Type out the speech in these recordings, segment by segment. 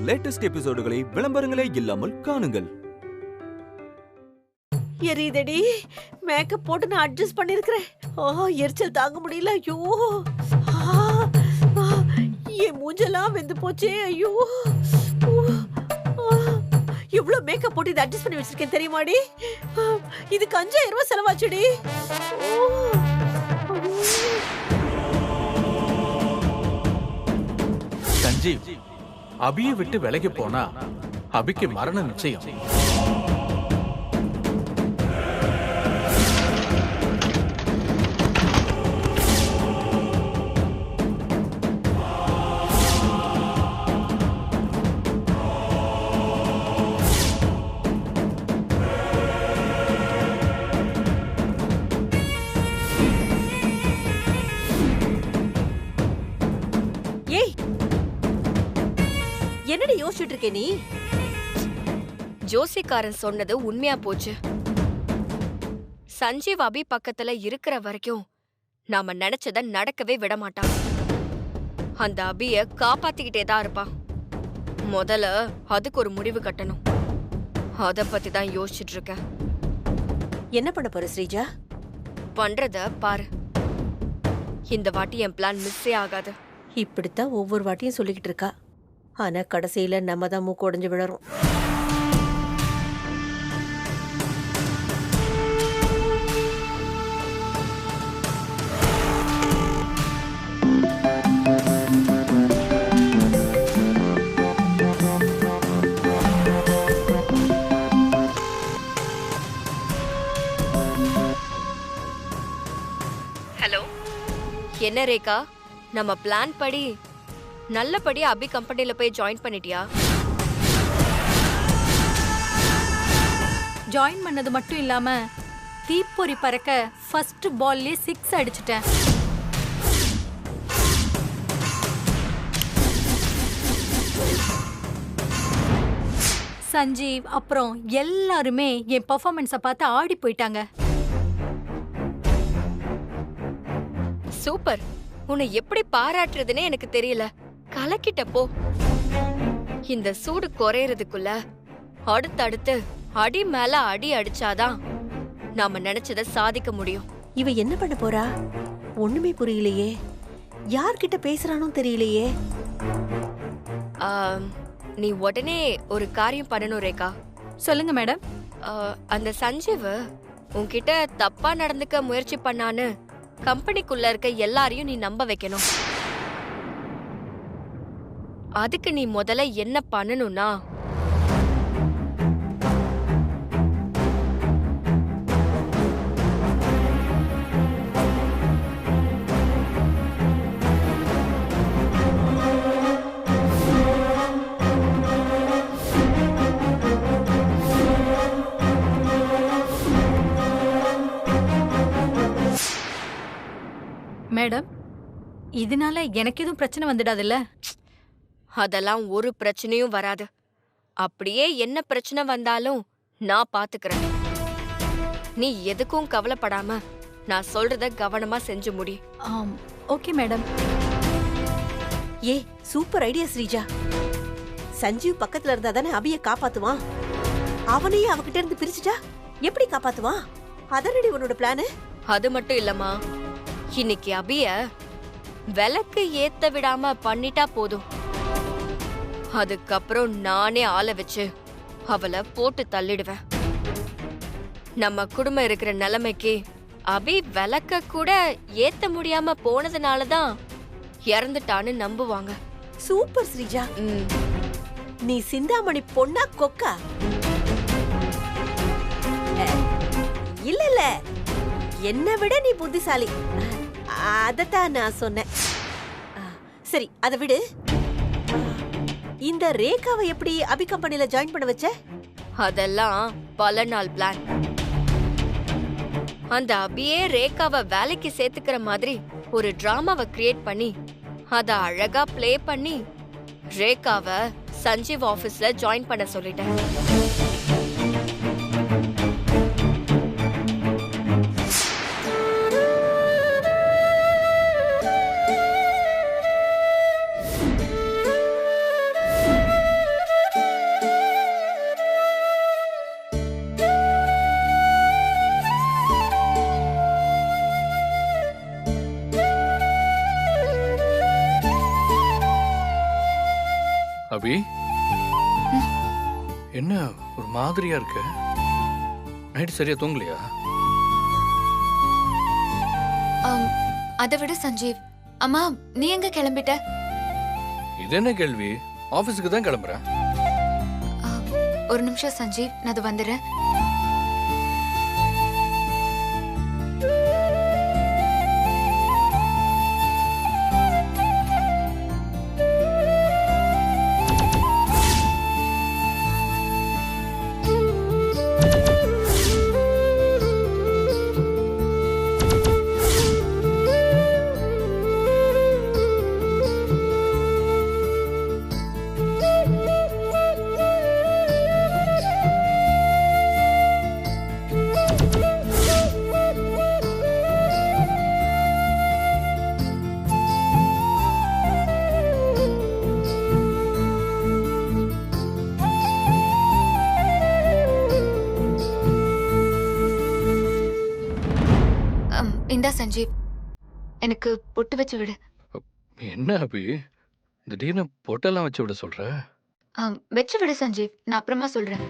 Latest எபிசோடுகளை விளம்பரங்களே இல்லாமல் காணுங்கள். எரியுதடி, makeup போட்டு நான் அட்ஜஸ்ட் பண்ணிருக்கிறேன். எரிச்சல் தாங்க முடியல. ஐயோ, என் மூஞ்செல்லாம் வெந்து போச்சே. ஐயோ, எவ்வளவு மேக்கப் போட்டு இதை அட்ஜஸ்ட் பண்ணி வச்சிருக்கேன் தெரியுமாடி? இதுக்கு 5000 ரூபாய் செலவாச்சுடி. சஞ்சீவ், அபியை விட்டு விலகி போனா அபிக்கு மரண நிச்சயம். என்னடி யோசிச்சுட்டு இருக்க நீ? ஜோசிக்காரன் சொன்னது உண்மையா போச்சு. சஞ்சீவ் அபி பக்கத்துல இருக்கிற வரைக்கும் நாம நினைச்சத நடக்கவே விட மாட்டான். அந்த அபிய காப்பாத்திக்கிட்டே தான் இருப்பான். முதல்ல அதுக்கு ஒரு முடிவு கட்டணும். அத பத்தி தான் யோசிச்சுட்டு இருக்க. என்ன பண்ண போற ஸ்ரீஜா? பண்றத பாரு. இந்த வாட்டி என் பிளான் மிஸ்ஸே ஆகாது. இப்படித்தான் ஒவ்வொரு வாட்டியும் சொல்லிக்கிட்டு இருக்கா. ஆனா கடைசியில நம்ம தான் மூக்கு உடைஞ்சு விழறோம். ஹலோ, என்ன ரேகா, நம்ம பிளான் படி நல்லபடியா அபி கம்பெனில போய் ஜாயின் பண்ணிட்டியா? ஜாயின் பண்ணது மட்டும் இல்லாம தீப்பொறி பறக்க ஃபர்ஸ்ட் பால்லே 6 அடிச்சிட்டேன். சஞ்சீவ் அப்புறம் எல்லாருமே என் பெர்ஃபார்மன்ஸை பார்த்து ஆடி போயிட்டாங்க. சூப்பர். உன்னை எப்படி பாராட்டுறதுன்னே எனக்கு தெரியல. கலக்கிட்ட போ. இந்த சூடு குறையறதுக்குள்ள அடுத்தடுத்து அடி மேல அடி அடிச்சாதான் நாம நினைச்சத சாதிக்க முடியும். இவ என்ன பண்ண போறா? ஒண்ணுமே புரியலையே. யார்கிட்ட பேசுறானோ தெரியலையே. நீ உடனே ஒரு காரியம் பண்ணணும் ரேகா. சொல்லுங்க மேடம். அந்த சஞ்சீவ் உன்கிட்ட தப்பா நடந்துக்க முயற்சி பண்ணான்னு கம்பெனிக்குள்ள இருக்க எல்லாரையும் நீ நம்ப வைக்கணும். அதுக்கு நீ முதல்ல என்ன பண்ணணும்னா, மேடம், இதனால எனக்கு எதுவும் பிரச்சனை வந்துடாதுல்ல? அதெல்லாம் ஒரு பிரச்சனையும் வராது. அப்படியே என்ன பிரச்சனை வந்தாலும் நான் பாத்துக்கிறேன். நீ எதுக்கும் கவலைப்படாம நான் சொல்றத கவனமா செஞ்சு முடி. Okay madam. Super idea Sreeja. Sanjeev பக்கத்துல இருந்தா தானே அபிய காப்பாத்துவான். அவனையே அவகிட்ட இருந்து பிரிச்சுட்டா எப்படி காப்பாத்துவான்? அதனடி உன்னோட பிளானு? அது மட்டும் இல்லம்மா, இன்னைக்கு அபிய விளக்கு ஏத்த விடாம பண்ணிட்டா போதும். அதுக்கப்புறம் நானே ஆள வச்சு அவளை போட்டு தள்ளிடுவேன். நம்ம குடும்பம் இருக்கிற நிலைமைக்கு அபி விளக்க கூட ஏத்த முடியாம போனதுனாலதான் இறந்துட்டான்னு நம்புவாங்க. சூப்பர் ஸ்ரீஜா. நீ சிந்தாமணி பொண்ணா கொக்கா? இல்ல இல்ல, என்னை விட நீ புத்திசாலி. அதத்தான் நான் சொன்னேன். சரி, அதை விடு. இந்த ரேகாவை எப்படி அபி கம்பெனில ஜாயின் பண்ண வச்ச? அதெல்லாம் பல நாள் பிளான். அந்த அபியே ரேகாவை வேலைக்கு சேர்த்துக்கிற மாதிரி ஒரு டிராமாவை கிரியேட் பண்ணி அத அழகா பிளே பண்ணி ரேகாவை சஞ்சீவ் ஆபீஸ்ல ஜாயின் பண்ண சொல்லிட்டேன். அபி, என்ன ஒரு மாதிரியா இருக்க? நைட் சரியா தூங்கலையா? அதை விட சஞ்சீவ், அம்மா நீ எங்க கிளம்பிட்ட? இது என்ன கேள்வி? ஆபீஸுக்கு தான் கிளம்புறேன். ஒரு நிமிஷம் சஞ்சீவ், நான் அது வந்துடுறேன். இந்தா சஞ்சீவ், எனக்கு பொட்டு வச்சு விடு. என்ன அபி, திடீர்னு பொட்டெல்லாம் வச்சு விட சொல்ற? வச்சு விடு சஞ்சீவ், நான் அப்புறமா சொல்றேன்.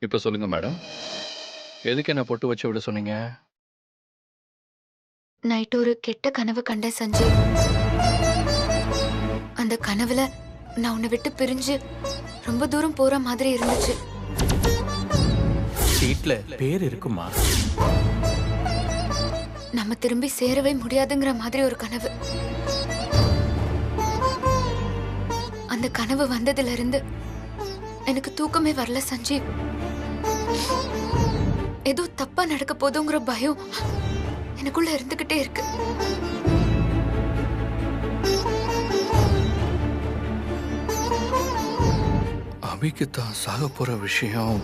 இப்ப சொல்லுங்க மேடம், எதுக்கு என்ன பொட்டு வச்சு விட சொன்னீங்க? நைட் ஒரு கெட்ட கனவு கண்டேன் சஞ்சீவ். அந்த கனவுல நான் உன்னை விட்டு பிரிஞ்சு ரொம்ப தூரம் போற மாதிரி இருந்துச்சு. சீட்ல பேர் இருக்குமா? நம்ம திரும்பி சேரவே முடியாதுங்கிற மாதிரி ஒரு கனவு. அந்த கனவு வந்ததுல இருந்து எனக்கு தூக்கமே வரல சஞ்சீவ். ஏதோ தப்பா நடக்க போதுங்கிற பயம் எனக்குள்ள இருந்துகிட்டே இருக்கு. அபிக்கு தான் சாக போற விஷயம்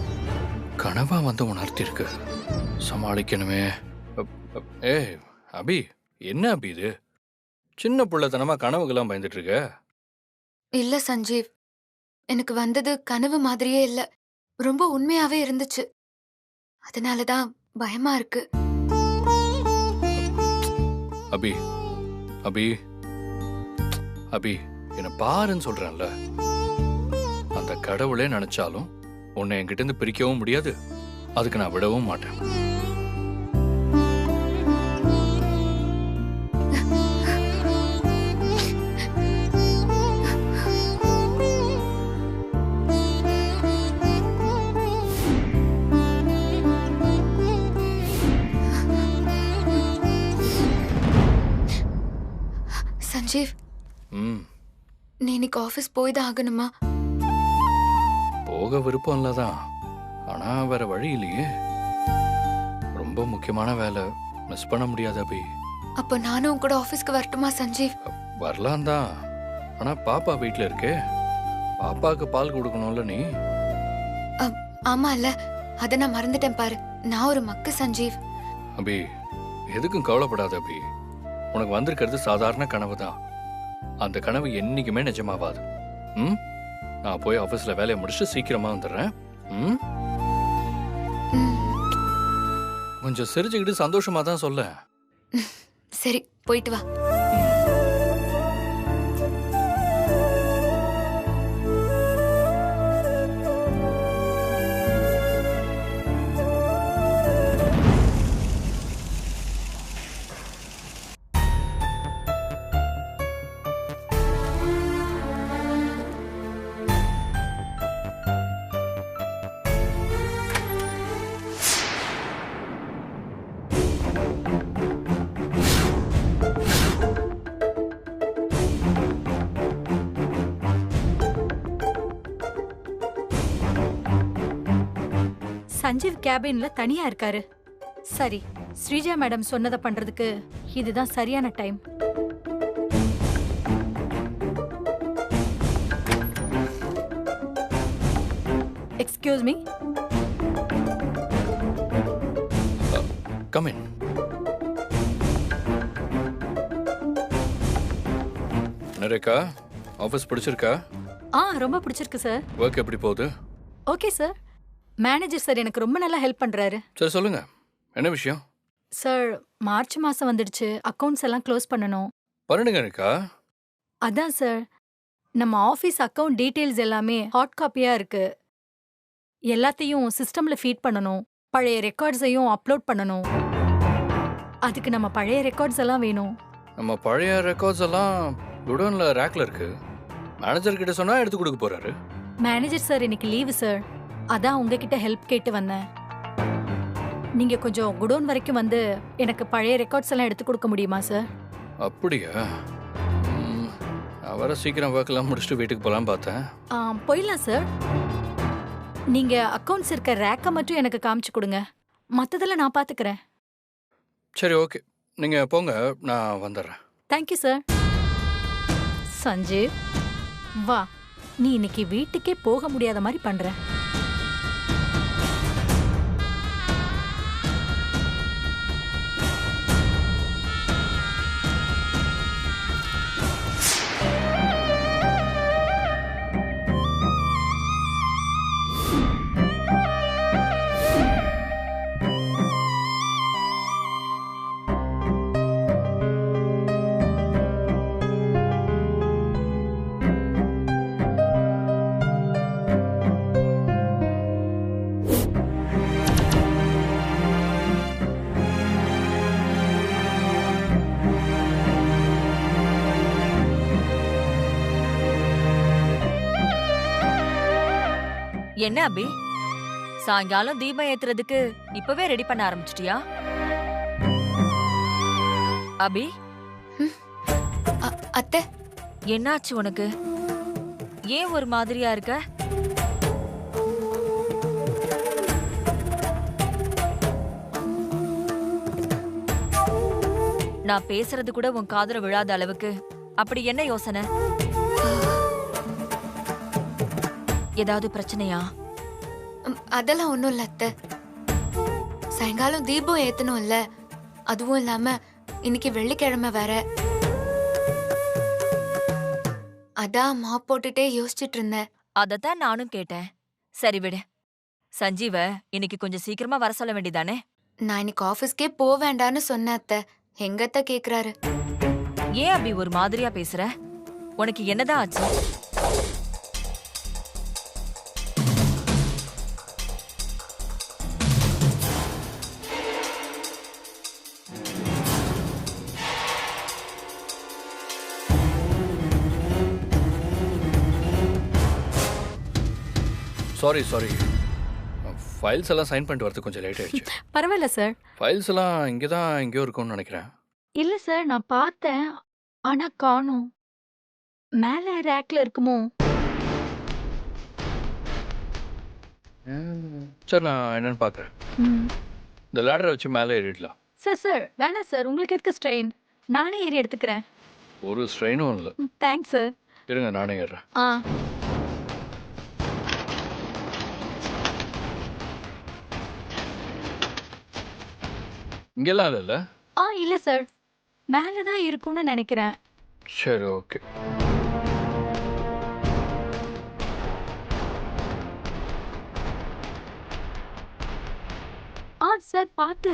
கனவா வந்து உணர்த்திருக்கு. சமாளிக்கணுமே. ஏய் அபி, என்ன அபி இது? சின்ன பிள்ளைத்தனமா கனவுக்கெல்லாம் பயந்துட்டு இருக்க? இல்ல சஞ்சீவ், எனக்கு வந்தது கனவு மாதிரியே இல்ல, ரொம்ப உண்மையாவே இருந்துச்சு. அதனாலதான் பயமா இருக்கு. அபி அபி அபி, என்ன பாருன்னு சொல்றேன்ல. அந்த கடவுளே நினைச்சாலும் உன்னை என்கிட்ட இருந்து பிரிக்கவும் முடியாது, அதுக்கு நான் விடவும் மாட்டேன். சஞ்சீவ், நீ இன்னைக்கு ஆபீஸ் போய் தான் ஆகணுமா? போக விருப்பம் இல்லதான், ஆனா வேற வழி இல்லையே. ரொம்ப முக்கியமான வேலை, மிஸ் பண்ண முடியாது அபி. அப்ப நானும் உன் கூட ஆபீஸ்க்கு வரட்டுமா சஞ்சீவ்? வரலாம் தான், ஆனா பாப்பா வீட்டுல இருக்கே, பாப்பாக்கு பால் கொடுக்கணும்ல நீ. ஆமா இல்ல, அத நான் மறந்துட்டேன் பாரு. நான் ஒரு மக்கு சஞ்சீவ். அபி, எதுக்கும் கவலைப்படாத அபி. உனக்கு வந்திருக்கிறது சாதாரண கனவு தான். அந்த கனவு என்னைக்குமே நிஜமாவாது. நான் போய் ஆபீஸ்ல வேலையை முடிச்சுட்டு சீக்கிரமா வந்துடுறேன். கொஞ்சம் சிரிச்சுக்கிட்டு சந்தோஷமா தான் சொல்ல. சரி, போயிட்டு வா. சஞ்சீவ் கேபின்ல தனியா இருக்காரு. சரி, ஸ்ரீஜா மேடம் சொன்னதை பண்றதுக்கு இதுதான் சரியான time. Excuse me. Come in. NREGA, office பிடிச்சிருக்கா? ரொம்ப பிடிச்சிருக்கு சார். ஒர்க் எப்படி போகுது? Okay sir. மேனேஜர் சார் எனக்கு ரொம்ப நல்லா ஹெல்ப் பண்றாரு. சரி சொல்லுங்க, என்ன விஷயம்? சார், மார்ச் மாசம் வந்துடுச்சு. அக்கவுண்ட்ஸ் எல்லாம் க்ளோஸ் பண்ணணும். பண்ணுங்க நரேகா. அதான் சார், நம்ம ஆஃபீஸ் அக்கவுண்ட் டீடைல்ஸ் எல்லாமே ஹார்ட் காப்பியா இருக்கு. எல்லாத்தையும் சிஸ்டம்ல ஃபீட் பண்ணணும். பழைய ரெக்கார்ட்ஸையும் அப்லோட் பண்ணணும். அதுக்கு நம்ம பழைய ரெக்கார்ட்ஸ் எல்லாம் வேணும். நம்ம பழைய ரெக்கார்ட்ஸ் எல்லாம் குடோன்ல ரேக்ல இருக்கு. மேனேஜர் கிட்ட சொன்னா எடுத்து கொடுக்க போறாரு. மேனேஜர் சார் இன்னைக்கு லீவு சார். அதான் உங்ககிட்ட ஹெல்ப் கேட்டு வந்தேன். நீங்க கொஞ்சம் குடோன் வரைக்கும் வந்து எனக்கு பழைய ரெக்கார்ட்ஸ் எல்லாம் எடுத்து கொடுக்க முடியுமா சார்? அப்படியா? நான் வர சீக்கிரம் ஒர்க்கெல்லாம் முடிச்சுட்டு வீட்டுக்கு போகலாம் பார்த்தேன். போயிடலாம் சார். நீங்க அக்கவுண்ட்ஸ் இருக்க ரேக்கை மட்டும் எனக்கு காமிச்சு கொடுங்க. மற்றதெல்லாம் நான் பார்த்துக்கிறேன். சரி, ஓகே. நீங்க போங்க, நான் வந்துடுறேன். Thank you sir. சஞ்சீவ், வா. நீ இன்னைக்கு வீட்டுக்கே போக முடியாத மாதிரி பண்ற. என்ன அபி, சாயங்காலம் தீபம் ஏத்துறதுக்கு இப்பவே ரெடி பண்ண ஆரம்பிச்சிட்டியா? அபி, அத்தை, என்னாச்சு உனக்கு? ஏன் ஒரு மாதிரியா இருக்க? நான் பேசுறது கூட உன் காதுல விழாத அளவுக்கு அப்படி என்ன யோசனை? ஏதாவது பிரச்சனையா? அதெல்லாம் ஒண்ணும் இல்ல அத்தை. சாயங்காலம் தீபம் ஏத்தணும் இல்ல, அதுவும் இல்லாம இன்னைக்கு வெள்ளிக்கிழமை வேற. அதான் மாப் போட்டுட்டே யோசிச்சுட்டு இருந்தேன். அதத்தான் நானும் கேட்டேன். சரி விடு. சஞ்சீவ இன்னைக்கு கொஞ்சம் சீக்கிரமா வர சொல்ல வேண்டியதானே? நான் இன்னைக்கு ஆபீஸ்க்கே போக வேண்டான்னு சொன்னேன் அத்தை. எங்க அத்தை கேக்குறாரு? ஏன் அபி ஒரு மாதிரியா பேசுற? உனக்கு என்னதான் ஆச்சு? சாரி, ஃபைல்ஸ் எல்லாம் சைன் பண்ணிட்டு வரது கொஞ்சம் லேட் ஆயிடுச்சு. பரவாயில்ல சார். ஃபைல்ஸ் எல்லாம் இங்கே தான் எங்கேயோ இருக்கும்னு நினைக்கிறேன். இல்ல சார், நான் பார்த்தேன். ஆனா காணோம். மேல ரேக்ல இருக்குமோ? சரி, நான் என்னன்னு பார்க்குறேன். இந்த லேடரை வச்சு மேலே ஏறிடலாம். சார் வேணாம் சார். உங்களுக்கு எதுக்கு ஸ்ட்ரெயின்? நானே ஏறி எடுத்துக்கிறேன். ஒரு ஸ்ட்ரெயினும் இல்லை. Thanks sir. இருங்க, நானே ஏறுறேன். இங்கெல்லாம் இல்லைல்ல? இல்ல சார். மேலதான் இருக்கும்னு நினைக்கிறேன். சரி, ஓகே. சார் பார்த்து.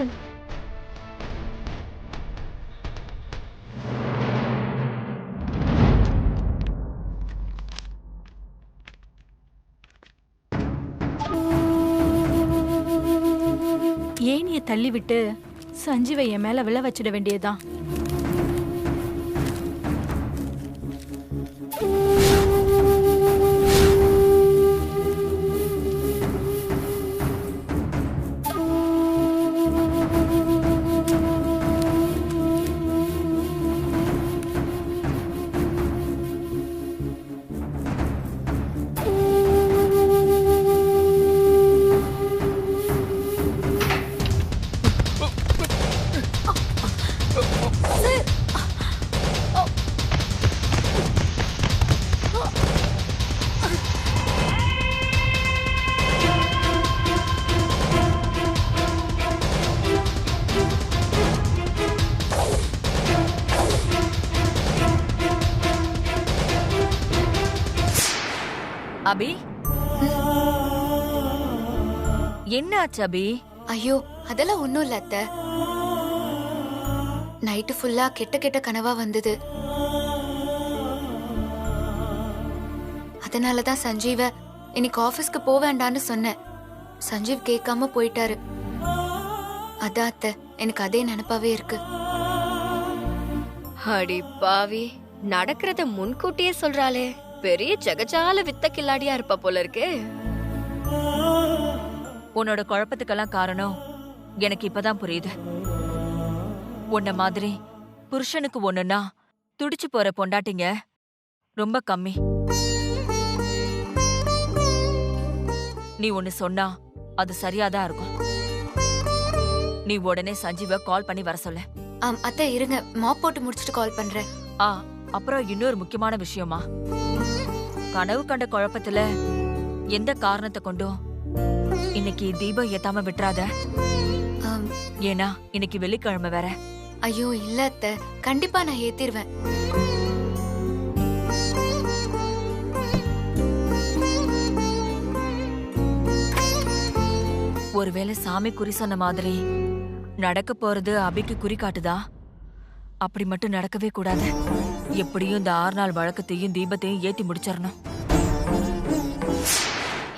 ஏனிய தள்ளி விட்டு சஞ்சீவை என் மேல விழ வச்சிட வேண்டியதுதான். அபி என்ன ஆச்சு அபி? ஐயோ அதெல்லாம் ஒண்ணும் இல்ல அத்தை. நைட்டு ஃபுல்லா கெட்ட கெட்ட கனவா வந்தது. அதனாலதான் சஞ்சீவ இன்னைக்கு ஆபீஸ்க்கு போக வேண்டான்னு சொன்னேன். சஞ்சீவ் கேட்காம போயிட்டாரு. அதான் அத்தை, எனக்கு அதே நினைப்பாவே இருக்கு. அடி பாவி, நடக்கிறத முன்கூட்டியே சொல்றாளே. பெரிய ஜகஜால வித்த கில்லாடியா இருப்பா போல இருக்கே. உன்னோட குழப்பத்துக்கெல்லாம் காரணம் எனக்கு இப்பதான் புரியுது. உன்ன மாதிரி புருஷனுக்கு ஒண்ணுன்னா துடிச்சு போற பொண்டாட்டிங்க ரொம்ப கம்மி. நீ ஒன்னு சொன்னா அது சரியாதான் இருக்கும். நீ உடனே சஞ்சீவ கால் பண்ணி வர சொல்ல. அத்தை இருங்க, மாப் போட்டு முடிச்சிட்டு கால் பண்றேன். அப்புறம் இன்னொரு முக்கியமான விஷயமா, கனவு கண்ட குழப்பத்துல எந்த காரணத்தை கொண்டும் இன்னைக்கு தீபம் ஏத்தாம விட்டுறாத. ஏன்னா இன்னைக்கு வெள்ளிக்கிழமை வேற. ஐயோ இல்ல அத்தை, கண்டிப்பா நான் ஏத்திருவேன். ஒருவேளை சாமி குறி சொன்ன மாதிரி நடக்க போறது அபிக்கு குறி காட்டுதா? அப்படி மட்டும் நடக்கவே கூடாது. எப்படியும் இந்த 6 நாள் வழக்கத்தையும் தீபத்தையும் ஏத்தி முடிச்சிடணும்.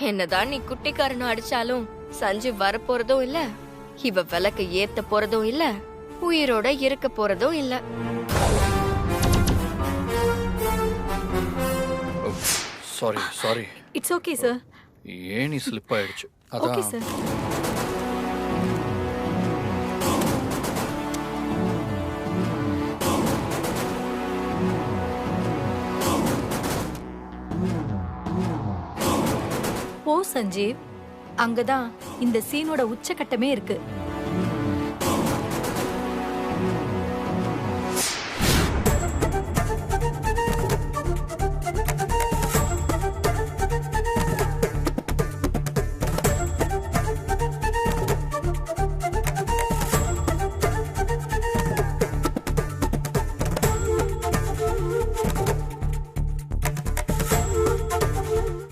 என்னதான் நீ குட்டிக்காரனும் அடிச்சாலும் சஞ்சீவ் வரப்போறதும் இல்ல, இவ விளக்க ஏத்த போறதும் இல்ல, உயிரோட இருக்க போறதும் இல்ல. Sorry sorry. It's okay sir. Any slip ஆயிடுச்சு. ஓகே அதான் சார். ஓ சஞ்சீவ், அங்கதான் இந்த சீனோட உச்சகட்டமே இருக்கு.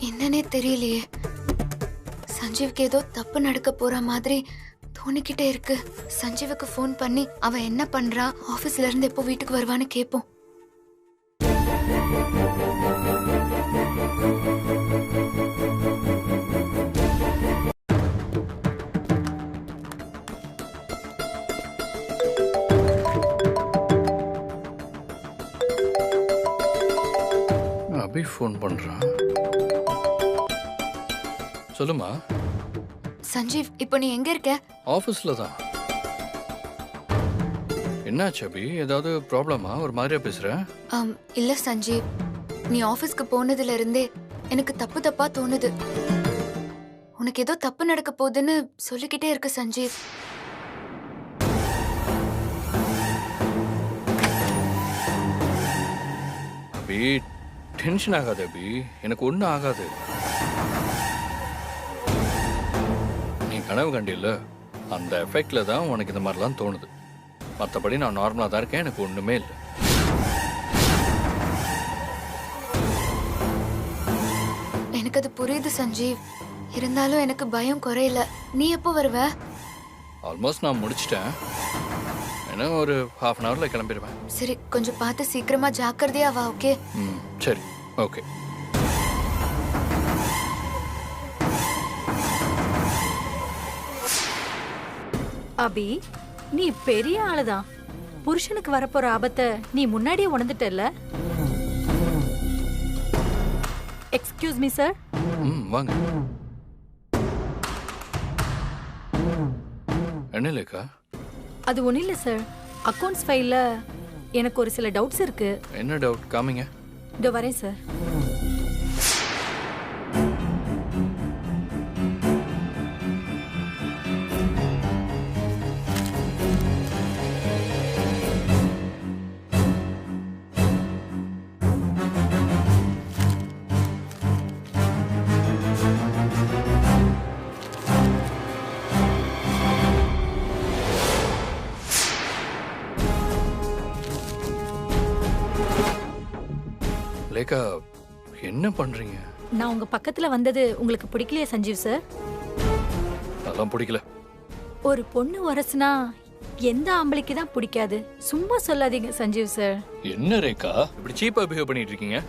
என்னன்னே தெரியலையே, சஞ்சீவுக்கு ஏதோ தப்பு நடக்க போற மாதிரி தோணிக்கிட்டே இருக்கு. சஞ்சீவுக்கு ஃபோன் பண்ணி அவன் என்ன பண்றா, ஆபீஸ்ல இருந்து எப்போ வீட்டுக்கு வருவான்னு கேட்போம். அபி ஃபோன் பண்றான். சொல்லுமா. சஞ்சீவ், இப்போ நீ எங்க இருக்க? ஆஃபீஸில் தான். என்னாச்சு அபி? ஏதாவது ப்ராப்ளமா? ஒரு மாதிரியா பேசுற? இல்ல சஞ்சீவ், நீ ஆபீஸ்க்கு போனதுல இருந்தே எனக்கு தப்பு தப்பா தோணுது. உனக்கு ஏதோ தப்பு நடக்க போகுதுன்னு சொல்லிக்கிட்டே இருக்கு சஞ்சீவ். அபி டென்ஷன் ஆகாது அபி, எனக்கு ஒன்றும் ஆகாது. நீ கனவு கண்டில்ல, அந்த எஃபெக்ட்ல தான் உனக்கு இந்த மாதிரிலாம் தோணுது. மற்றபடி நான் நார்மலாக தான் இருக்கேன், எனக்கு ஒன்றுமே இல்லை. எனக்கு அது புரியுது சஞ்சீவ், இருந்தாலும் எனக்கு பயம் குறையல. நீ எப்போ வருவ? ஆல்மோஸ்ட் நான் முடிச்சிட்டேன். ஏன்னா ஒரு ½ அன் ஹவரில் கிளம்பிடுவேன். சரி, கொஞ்சம் பார்த்து சீக்கிரமா ஜாக்கிரதையா வா. ஓகே? சரி, ஓகே. அபி, நீ பெரிய ஆளுதான். புருஷனுக்கு வரப்போற ஆபத்தை நீ முன்னாடியே உணர்ந்துட்டல்ல? Excuse me sir. வாங்க. என்ன லேக்கா? அது ஒன்றும் இல்லை சார். அக்கௌண்ட்ஸ் ஃபைலில் எனக்கு ஒரு சில டவுட்ஸ் இருக்கு. என்ன டவுட்? காமிங்க. இதோ வரேன் சார். லேக்கா, என்ன பண்றீங்க? நான் உங்க பக்கத்துல வந்தது உங்களுக்கு பிடிக்கலையா சஞ்சீவ் சார்? அதெல்லாம் பிடிக்கல. ஒரு பொண்ணு வரசுனா எந்த ஆம்பளைக்கு தான் பிடிக்காது? சும்மா சொல்லாதீங்க சஞ்சீவ் சார். என்ன ரேகா இப்படி சீப்பா பிஹேவ் பண்ணிட்டு இருக்கீங்க?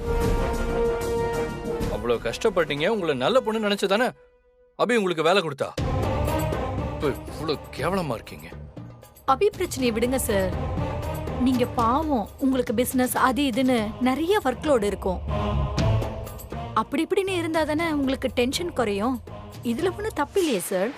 அவ்வளவு கஷ்டப்பட்டீங்க, உங்களை நல்ல பொண்ணு நினைச்சதானே அபி உங்களுக்கு வேலை கொடுத்தா? இப்போ இவ்வளவு கேவலமா இருக்கீங்க. அபி பிரச்சனையை விடுங்க சார். நீங்க பாவம், உங்களுக்கு பிசினஸ் அது இதுன்னு நிறைய ஒர்க் லோடு இருக்கும். அப்படி இப்படின்னு இருந்தா தானே உங்களுக்கு டென்ஷன் குறையும். இதுல ஒன்றும் தப்பு இல்லையே சார்.